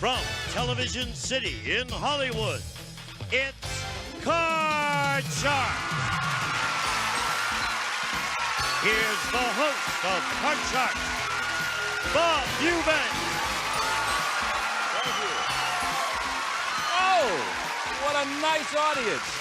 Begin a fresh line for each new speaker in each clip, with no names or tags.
From Television City in Hollywood, it's Card Sharks. Here's the host of Card Sharks, Bob Eubanks.
Thank you. Oh, what a nice audience.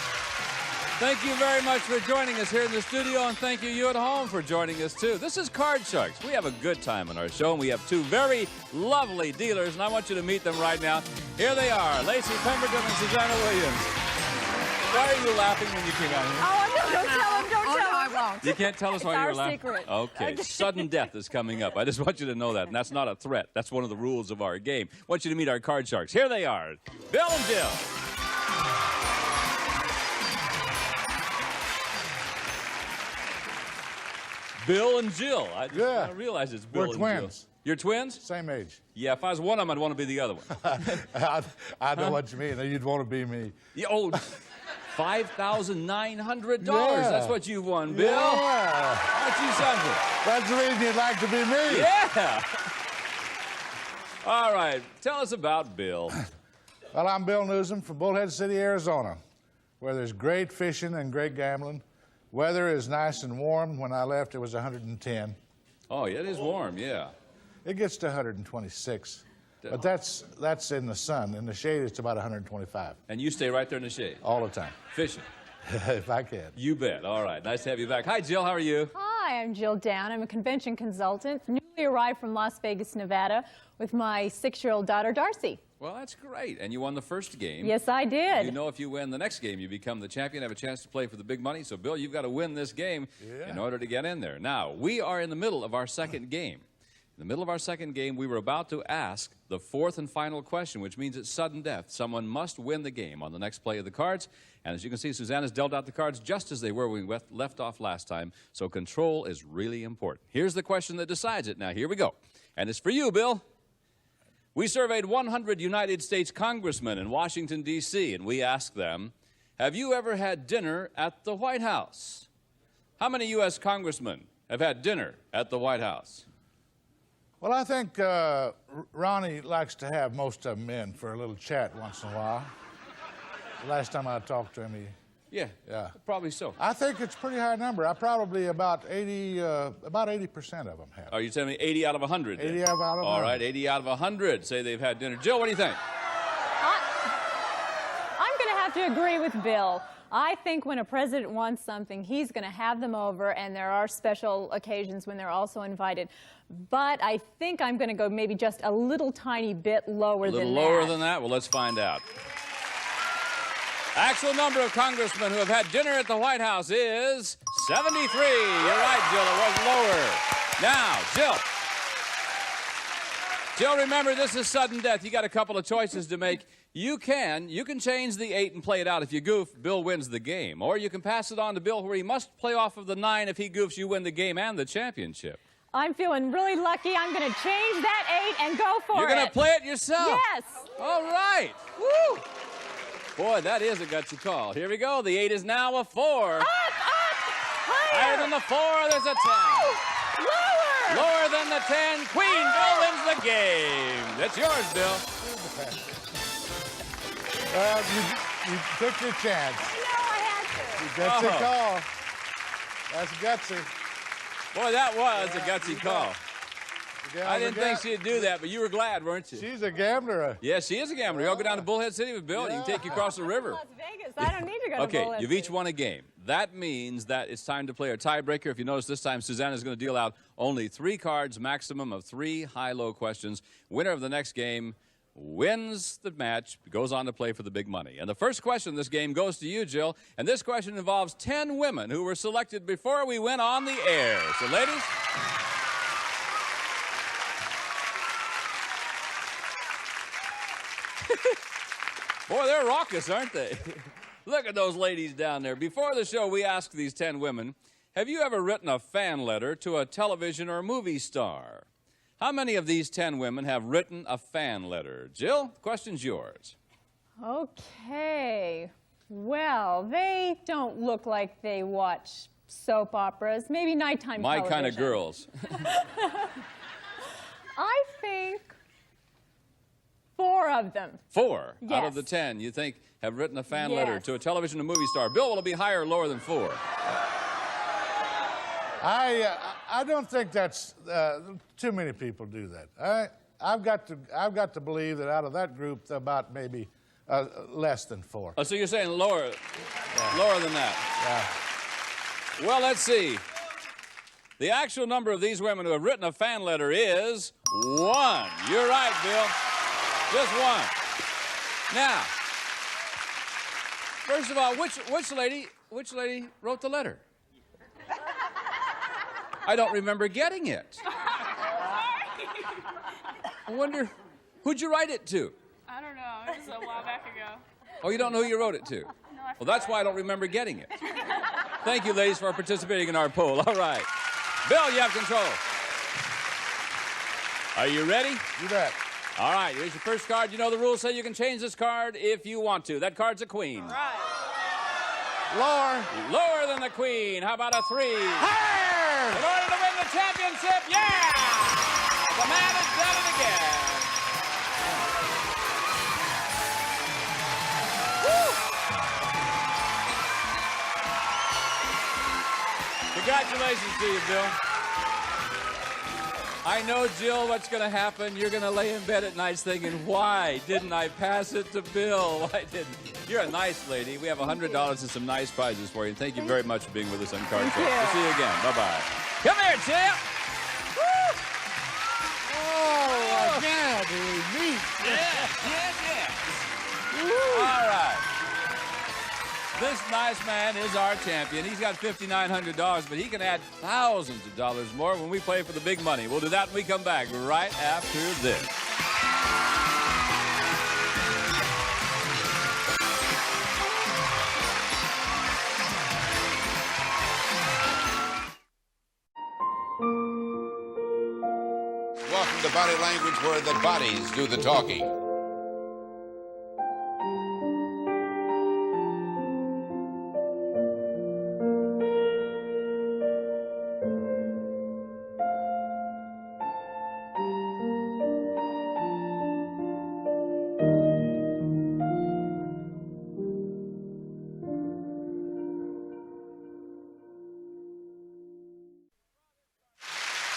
Thank you very much for joining us here in the studio, and thank you at home for joining us, too. This is Card Sharks. We have a good time on our show, and we have two very lovely dealers, and I want you to meet them right now. Here they are, Lacey Pemberton and Susanna Williams. Why are you laughing when you came out here?
Oh, no, don't tell him, don't tell him.
I won't.
You can't tell us why you were laughing?
It's our secret.
Okay, sudden death is coming up. I just want you to know that, and that's not a threat. That's one of the rules of our game. I want you to meet our Card Sharks. Here they are, Bill and Jill. Bill and Jill. I just realize it's Bill
We're
and
twins.
Jill. You're twins?
Same age.
Yeah, if I was one of them, I'd want to be the other one.
I know what you mean. You'd want to be me.
Yeah, oh, $5,900.
Yeah.
That's what you've won, Bill.
Yeah.
Aren't you something?
That's the reason you'd like to be me.
Yeah. All right, tell us about Bill.
Well, I'm Bill Newsom from Bullhead City, Arizona, where there's great fishing and great gambling. Weather is nice and warm. When I left, it was 110.
Oh, yeah, it is warm, yeah.
It gets to 126. But that's in the sun. In the shade, it's about 125.
And you stay right there in the shade?
All the time.
Fishing?
If I can.
You bet. All right, nice to have you back. Hi, Jill, how are you?
Hi, I'm Jill Down. I'm a convention consultant, newly arrived from Las Vegas, Nevada, with my 6-year-old daughter, Darcy.
Well, that's great. And you won the first game.
Yes, I did.
You know if you win the next game, you become the champion, have a chance to play for the big money. So, Bill, you've got to win this game in order to get in there. Now, we are in the middle of our second game. In the middle of our second game, we were about to ask the fourth and final question, which means it's sudden death. Someone must win the game on the next play of the cards. And as you can see, Susanna's dealt out the cards just as they were when we left off last time. So control is really important. Here's the question that decides it. Now, here we go. And it's for you, Bill. We surveyed 100 United States congressmen in Washington, D.C., and we asked them, have you ever had dinner at the White House? How many U.S. congressmen have had dinner at the White House?
Well, I think Ronnie likes to have most of them in for a little chat once in a while. The last time I talked to him,
Yeah, probably so.
I think it's a pretty high number. I probably about 80% of them have.
Are you telling me 80 out of 100?
80 out of 100.
All right, 80 out of 100 say they've had dinner. Jill, what do you think?
I'm going to have to agree with Bill. I think when a president wants something, he's going to have them over, and there are special occasions when they're also invited. But I think I'm going to go maybe just a little tiny bit lower than that.
A little lower than that? Well, let's find out. Actual number of congressmen who have had dinner at the White House is 73. You're right, Jill. It was lower. Now, Jill, remember, this is sudden death. You got a couple of choices to make. You can change the 8 and play it out. If you goof, Bill wins the game. Or you can pass it on to Bill where he must play off of the 9. If he goofs, you win the game and the championship.
I'm feeling really lucky. I'm going to change that 8 and go for it.
You're going to play it yourself?
Yes.
All right. Woo. Boy, that is a gutsy call. Here we go. The 8 is now a 4.
Up, higher.
Higher than the 4, there's a 10.
Lower.
Lower than the 10. Queen, Bill wins the game. That's yours, Bill.
Well, you took your chance.
No, I had to.
Gutsy call. That's gutsy.
Boy, that was a gutsy call. I didn't think she'd do that, but you were glad, weren't you?
She's a gambler.
Yes, she is a gambler. You'll go down to Bullhead City with Bill. He can take you across the river.
Las Vegas. I don't need to go to
Okay,
Bullhead
you've each won a game. That means that it's time to play a tiebreaker. If you notice, this time Susanna's going to deal out only 3 cards, maximum of 3 high-low questions. Winner of the next game wins the match, goes on to play for the big money. And the first question in this game goes to you, Jill. And this question involves 10 women who were selected before we went on the air. So, ladies. Boy, they're raucous, aren't they? Look at those ladies down there. Before the show, we asked these 10 women, have you ever written a fan letter to a television or movie star? How many of these 10 women have written a fan letter? Jill, the question's yours.
Okay. Well, they don't look like they watch soap operas, maybe nighttime
My
television.
kind of girls.
I think 4 of them.
4 out of
Yes.
the 10 you think have written a fan letter
Yes.
to a television and movie star. Bill, will it be higher or lower than 4?
I don't think that's too many people do that. I've got to believe that out of that group, about maybe less than 4.
Oh, so you're saying lower, lower than that?
Yeah.
Well, let's see. The actual number of these women who have written a fan letter is 1. You're right, Bill. Just 1. Now, first of all, which lady wrote the letter? I don't remember getting it. I wonder, who'd you write it to?
I don't know. It was a while back ago.
Oh, you don't know who you wrote it to?
No,
Well, that's why I don't remember getting it. Thank you, ladies, for participating in our poll. All right. Bill, you have control. Are you ready?
You bet.
All right, here's your first card. You know the rules say you can change this card if you want to. That card's a queen.
Right.
Lower.
Lower than the queen. How about a 3?
Higher!
In order to win the championship, yeah! The man has done it again. Woo! Congratulations to you, Bill. I know, Jill, what's going to happen. You're going to lay in bed at nights thinking, why didn't I pass it to Bill? Why didn't? You're a nice lady. We have $100 and some nice prizes for you. Thank you very much for being with us on Card Shark. We'll see you again. Bye-bye. Come here, champ. Woo!
Oh, again, do we meet?
Yes. All right. This nice man is our champion. He's got $5,900, but he can add thousands of dollars more when we play for the big money. We'll do that when we come back right after this.
Welcome to Body Language, where the bodies do the talking.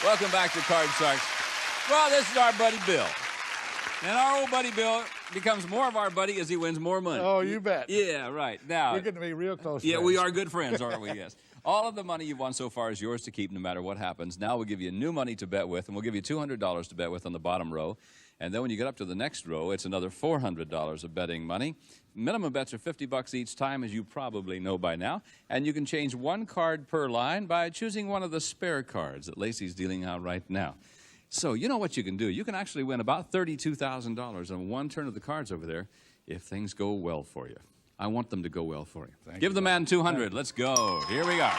Welcome back to Card Sharks. Well, this is our buddy Bill. And our old buddy Bill becomes more of our buddy as he wins more money.
Oh, you bet.
Yeah, right. Now,
We're getting to be real close
yeah,
friends.
we are good friends, aren't we? Yes. All of the money you've won so far is yours to keep no matter what happens. Now we'll give you new money to bet with, and we'll give you $200 to bet with on the bottom row. And then when you get up to the next row, it's another $400 of betting money. Minimum bets are $50 each time, as you probably know by now. And you can change one card per line by choosing one of the spare cards that Lacey's dealing out right now. So you know what you can do. You can actually win about $32,000 on one turn of the cards over there if things go well for you. I want them to go well for you. Give the man 200. Let's go. Here we go.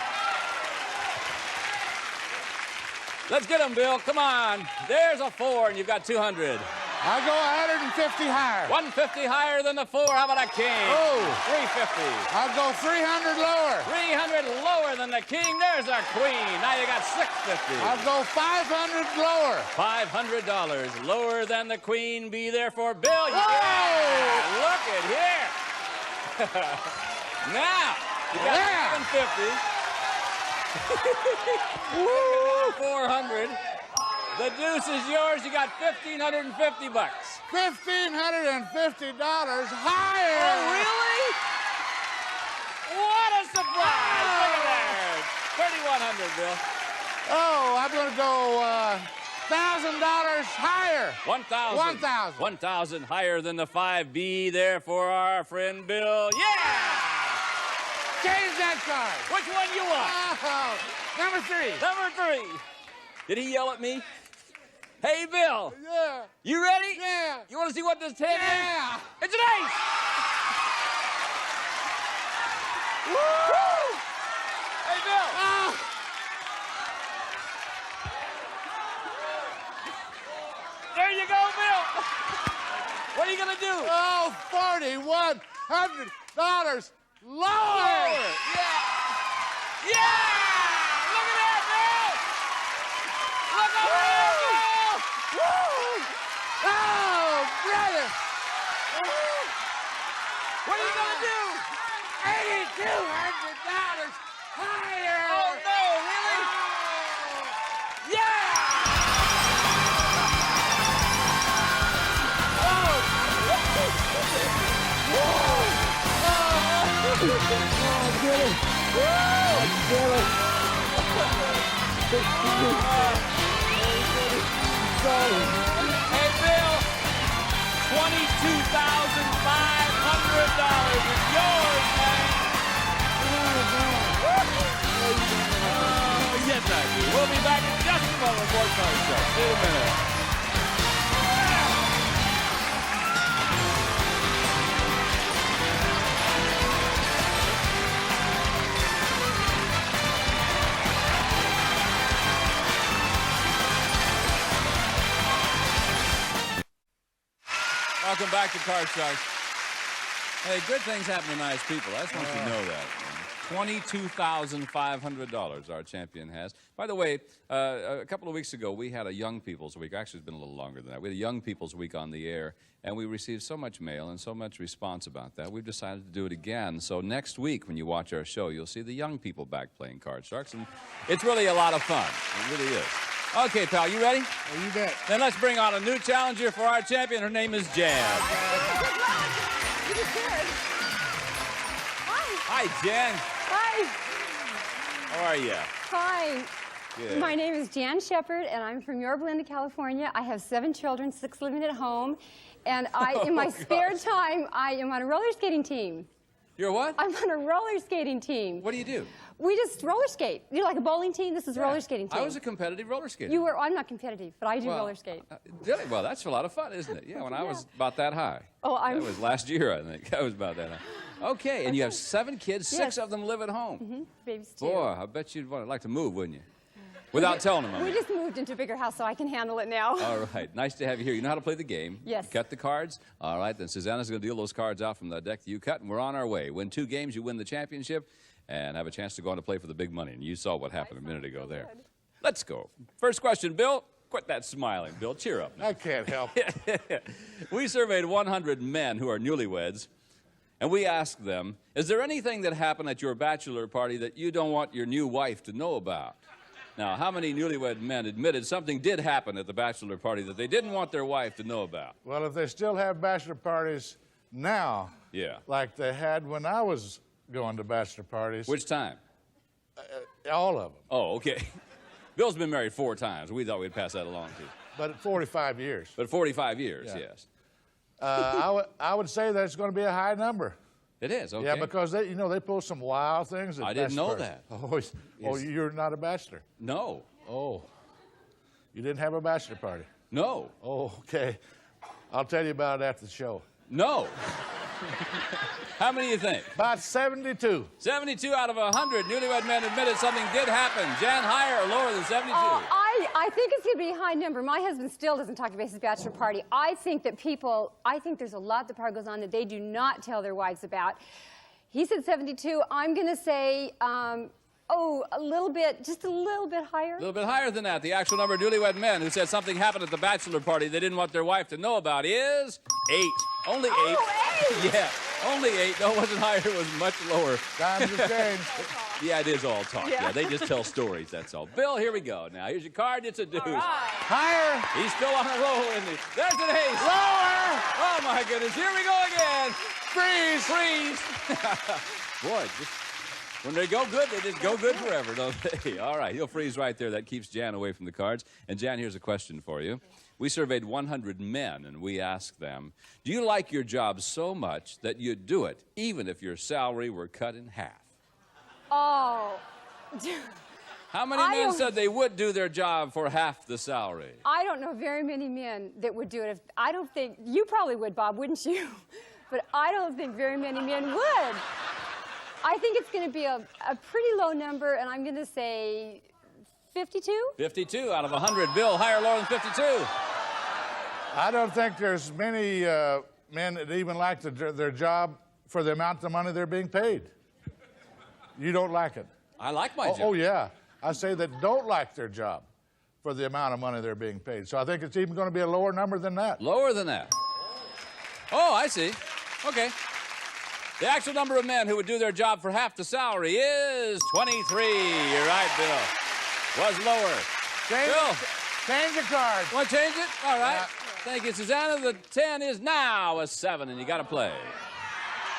Let's get him, Bill. Come on. There's a 4, and you've got 200.
I'll go 150 higher.
150 higher than the 4. How about a king?
Oh.
350.
I'll go 300 lower.
300 lower than the king. There's a queen. Now you got 650.
I'll go 500 lower.
$500 lower than the queen. Be there for Bill.
Whoa!
Yeah. Look at here. Now you got
Yeah.
750. Woo! 400. The deuce is yours. You got $1,550.
$1,550 higher.
Oh, really? What a surprise! Look at that. 3,100, Bill.
Oh, I'm going to go $1,000 higher.
1,000.
1,000.
1,000 higher than the 5. Be there for our friend Bill. Yeah!
Change that card.
Which one you want?
Oh, number 3.
Number 3. Did he yell at me? Hey, Bill.
Yeah.
You ready?
Yeah.
You want to see what this 10
Yeah.
is? It's an ace! Woo! Hey, Bill.
Oh.
There you go, Bill. What are you going to do?
Oh, $4,100 lower.
Yeah. Yeah! Look at that, Bill! Look over there, Bill!
Woo! Oh, brother.
What are you going to do?
$8,200 higher.
Oh, no, really? Yeah! Hey, Bill, $22,500 is yours, man. Yes, I do. We'll be back in just a moment with more Card Sharks. See you in a minute. Welcome back to Card Sharks. Hey, good things happen to nice people. I just want you to know that. $22,500 our champion has. By the way, a couple of weeks ago, we had a Young People's Week. Actually, it's been a little longer than that. We had a Young People's Week on the air, and we received so much mail and so much response about that. We've decided to do it again. So next week, when you watch our show, you'll see the young people back playing Card Sharks, and it's really a lot of fun. It really is. Okay, pal, you ready?
Oh, you bet.
Then let's bring on a new challenger for our champion. Her name is Jan. Hi, Jan.
Hi.
How are you?
Hi.
Good.
My name is Jan Shepard, and I'm from Yorba Linda, California. I have 7 children, 6 living at home, and in my spare time, I am on a roller skating team.
You're what?
I'm on a roller skating team.
What do you do?
We just roller skate. You know, like a bowling team. This is a roller skating team.
I was a competitive roller skater.
You were. I'm not competitive, but I do
Well,
roller skate.
Really? Well, that's a lot of fun, isn't it? Yeah, when I was about that high.
Oh,
That was last year, I think. I was about that high. Okay, and you have 7 kids. 6 of them live at home.
Babies too.
Boy, I bet you'd like to move, wouldn't you? Without telling them, I
We
mean.
just moved into a bigger house, so I can handle it now.
All right. Nice to have you here. You know how to play the game.
Yes.
You cut the cards. All right. Then Susanna's going to deal those cards out from the deck that you cut, and we're on our way. Win 2 games, you win the championship, and have a chance to go on to play for the big money. And you saw what happened a minute ago there. Let's go. First question, Bill. Quit that smiling, Bill. Cheer up.
I can't help it.
We surveyed 100 men who are newlyweds, and we asked them, is there anything that happened at your bachelor party that you don't want your new wife to know about? Now, how many newlywed men admitted something did happen at the bachelor party that they didn't want their wife to know about?
Well, if they still have bachelor parties now,
Yeah.
like they had when I was going to bachelor parties,
Which time?
all of them,
Oh, okay. Bill's been married 4 times. We thought we'd pass that along to you.
but at 45 years.
But 45 years,
Yeah.
yes.
I would say that it's going to be a high number.
It is, okay.
Yeah, because they pull some wild things. At
I didn't know
bachelor
that.
parties. Oh, you're not a bachelor.
No.
Oh, you didn't have a bachelor party.
No.
Oh, okay. I'll tell you about it after the show.
No. How many do you think?
About 72.
72 out of 100 newlywed men admitted something did happen. Jan, higher or lower than 72?
I think it's going to be a high number. My husband still doesn't talk about his bachelor party. I think there's a lot that probably goes on that they do not tell their wives about. He said 72. I'm going to say, a little bit, just a little bit higher.
A little bit higher than that. The actual number of newlywed men who said something happened at the bachelor party they didn't want their wife to know about is 8. Only 8.
Oh, 8!
Yeah, only 8. No, it wasn't higher. It was much lower.
Times have changed.
Yeah, it is all talk.
Yeah.
Yeah, they just tell stories, that's all. Bill, here we go. Now, here's your card. It's a deuce.
Higher.
He's still on a roll, isn't he? There's an ace.
Lower.
Oh, my goodness. Here we go again.
Freeze.
Freeze. Boy, just when they go good, they just go good forever, don't they? All right, he'll freeze right there. That keeps Jan away from the cards. And Jan, here's a question for you. We surveyed 100 men, and we asked them, do you like your job so much that you'd do it, even if your salary were cut in half?
Oh.
How many men said they would do their job for half the salary?
I don't know very many men that would do it. I don't think, you probably would, Bob, wouldn't you? But I don't think very many men would. I think it's going to be a pretty low number, and I'm going to say 52?
52 out of 100. Bill, higher or lower than 52?
I don't think there's many men that even like their job for the amount of money they're being paid. You don't like it?
I like my job.
Oh, yeah. I say that don't like their job for the amount of money they're being paid. So I think it's even going to be a lower number than that.
Lower than that. Oh, I see. Okay. The actual number of men who would do their job for half the salary is 23. You're right, Bill. Was lower. Bill.
Change the card.
Want to change it? All right.
Yeah.
Thank you, Susanna. The 10 is now a 7, and you got to play.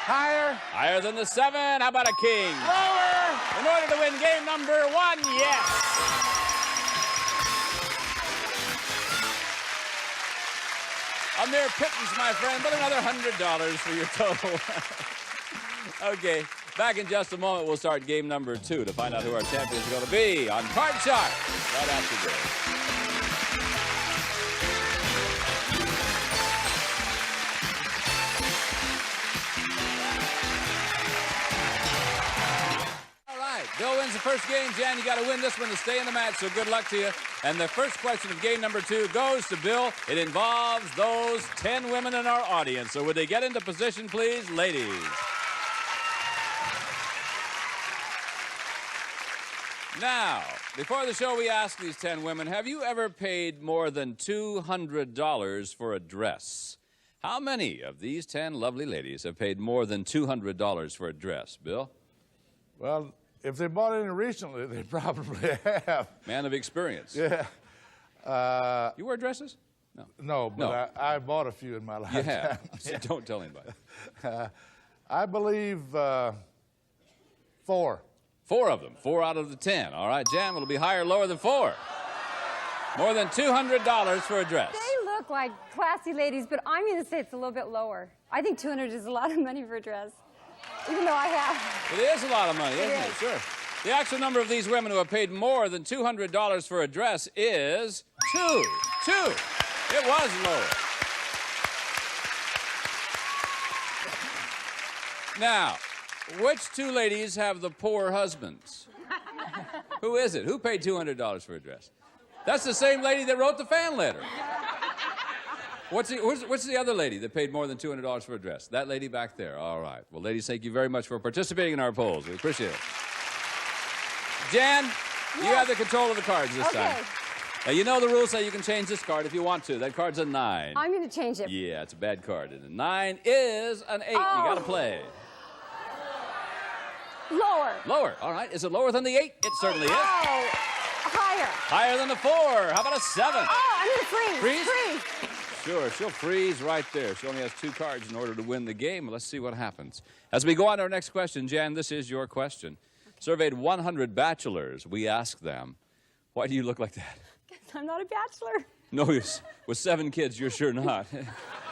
Higher.
Higher than the 7. How about a king?
Lower.
In order to win game number 1, yes. A mere pittance, my friend, but another $100 for your total. Okay, back in just a moment, we'll start game number 2 to find out who our champions are going to be on Card Shark right after this. Bill wins the first game. Jan, you got to win this one to stay in the match, so good luck to you. And the first question of game number 2 goes to Bill. It involves those 10 women in our audience. So would they get into position, please, ladies? Now, before the show, we asked these 10 women, have you ever paid more than $200 for a dress? How many of these 10 lovely ladies have paid more than $200 for a dress? Bill?
Well, if they bought any recently, they probably have.
Man of experience.
Yeah.
You wear dresses? No.
No, but
No.
I bought a few in my lifetime.
You have. So don't tell anybody.
I believe 4.
4 of them. 4 out of the 10. All right, Jan, it'll be higher or lower than 4? More than $200 for a dress.
They look like classy ladies, but I'm going to say it's a little bit lower. I think 200 is a lot of money for a dress, even though I have.
It is a lot of money, isn't it?
is.
Sure. The actual number of these women who have paid more than $200 for a dress is 2. 2. It was lower. Now, which 2 ladies have the poor husbands? Who is it? Who paid $200 for a dress? That's the same lady that wrote the fan letter. What's the other lady that paid more than $200 for a dress? That lady back there. All right. Well, ladies, thank you very much for participating in our polls. We appreciate it. Jan, you have the control of the cards this time. Now, you know the rules say you can change this card if you want to. That card's a 9.
I'm going to change it.
Yeah, it's a bad card. And a 9 is an 8. You got to play.
Lower.
Lower. All right. Is it lower than the 8? It certainly is.
Oh, higher.
Higher than the 4. How about a 7?
Oh, I'm going to freeze.
Freeze? Sure, she'll freeze right there. She only has 2 cards in order to win the game. Let's see what happens. As we go on to our next question, Jan, this is your question. Surveyed 100 bachelors. We asked them, why do you look like that?
I'm not a bachelor.
No, with 7 kids, you're sure not.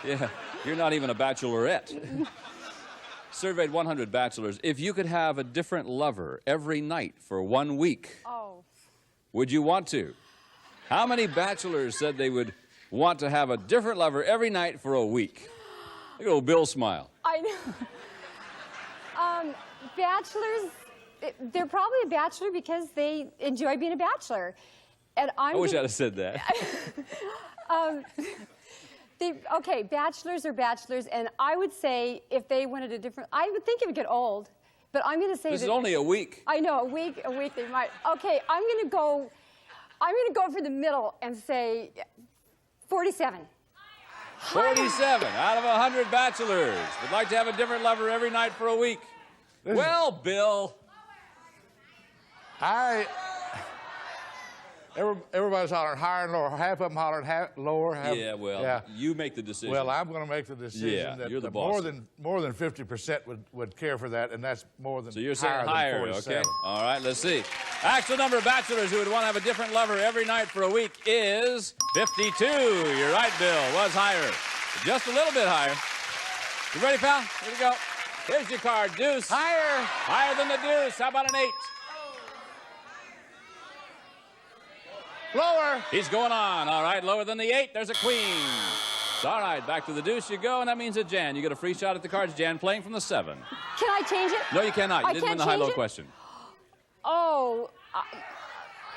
Yeah, you're not even a bachelorette. Surveyed 100 bachelors. If you could have a different lover every night for 1 week, would you want to? How many bachelors said they would want to have a different lover every night for a week? Look at old Bill smile.
I know. Bachelors, they're probably a bachelor because they enjoy being a bachelor. And
I wish I'd have said that.
Okay, bachelors are bachelors, and I would say if they wanted a different, I would think it would get old, but I'm going to say
this is only a week.
I know, a week they might. Okay, I'm going to go for the middle and say 47.
47 out of 100 bachelors would like to have a different lover every night for a week. Well, Bill.
Everybody's hollering higher and lower. Half of them hollering lower.
Yeah, well, you make the decision.
Well, I'm going to make the decision that
you're the boss.
more than 50% would care for that, and that's more than.
So you're saying higher,
than 47.
okay? All right, let's see. Actual number of bachelors who would want to have a different lover every night for a week is 52. You're right, Bill. Was higher. Just a little bit higher. You ready, pal? Here we go. Here's your card, deuce.
Higher.
Higher than the deuce. How about an 8?
Lower.
He's going on. All right, lower than the 8. There's a queen. All right, back to the deuce you go, and that means that Jan, you get a free shot at the cards. Jan playing from the 7.
Can I change it?
No, you cannot. You
I
didn't win
can't
the high-low
change it?
question.
Oh,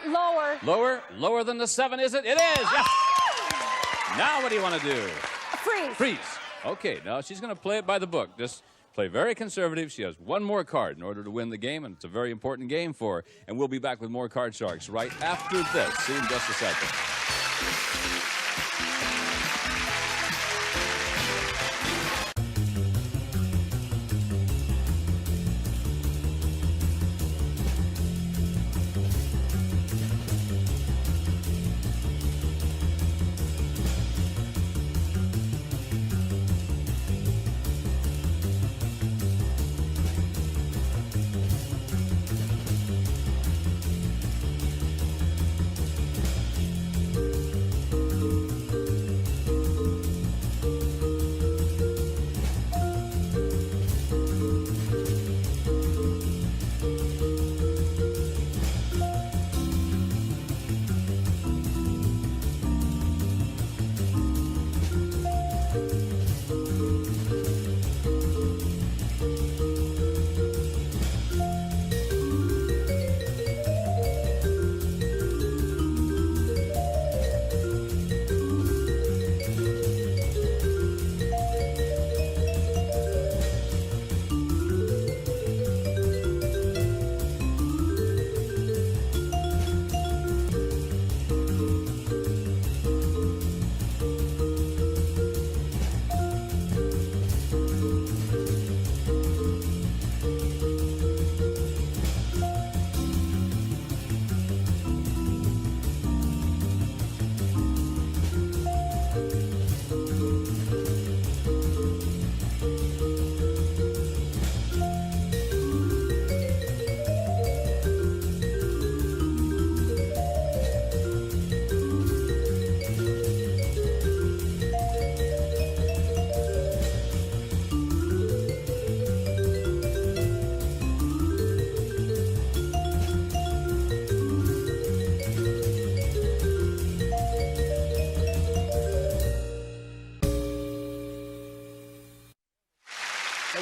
lower.
Lower? Lower than the 7, is it? It is. Yes. Now what do you want to do?
Freeze.
Freeze. Okay, now she's going to play it by the book. Just play very conservative. She has 1 more card in order to win the game, and it's a very important game for her. And we'll be back with more Card Sharks right after this. See you in just a second.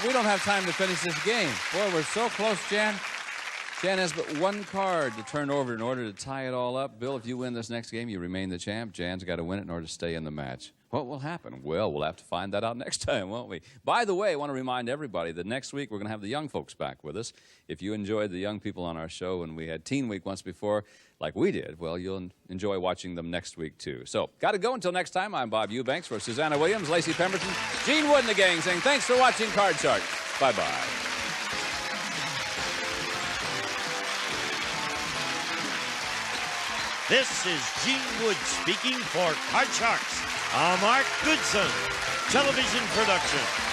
We don't have time to finish this game. Boy, we're so close, Jan. Jan has but one card to turn over in order to tie it all up. Bill, if you win this next game, you remain the champ. Jan's got to win it in order to stay in the match. What will happen? Well, we'll have to find that out next time, won't we? By the way, I want to remind everybody that next week we're going to have the young folks back with us. If you enjoyed the young people on our show and we had Teen Week once before, like we did, well, you'll enjoy watching them next week, too. So, got to go. Until next time, I'm Bob Eubanks for Susanna Williams, Lacey Pemberton, Gene Wood and the gang saying thanks for watching Card Shark. Bye-bye.
This is Gene Wood speaking for Card Sharks, a Mark Goodson television production.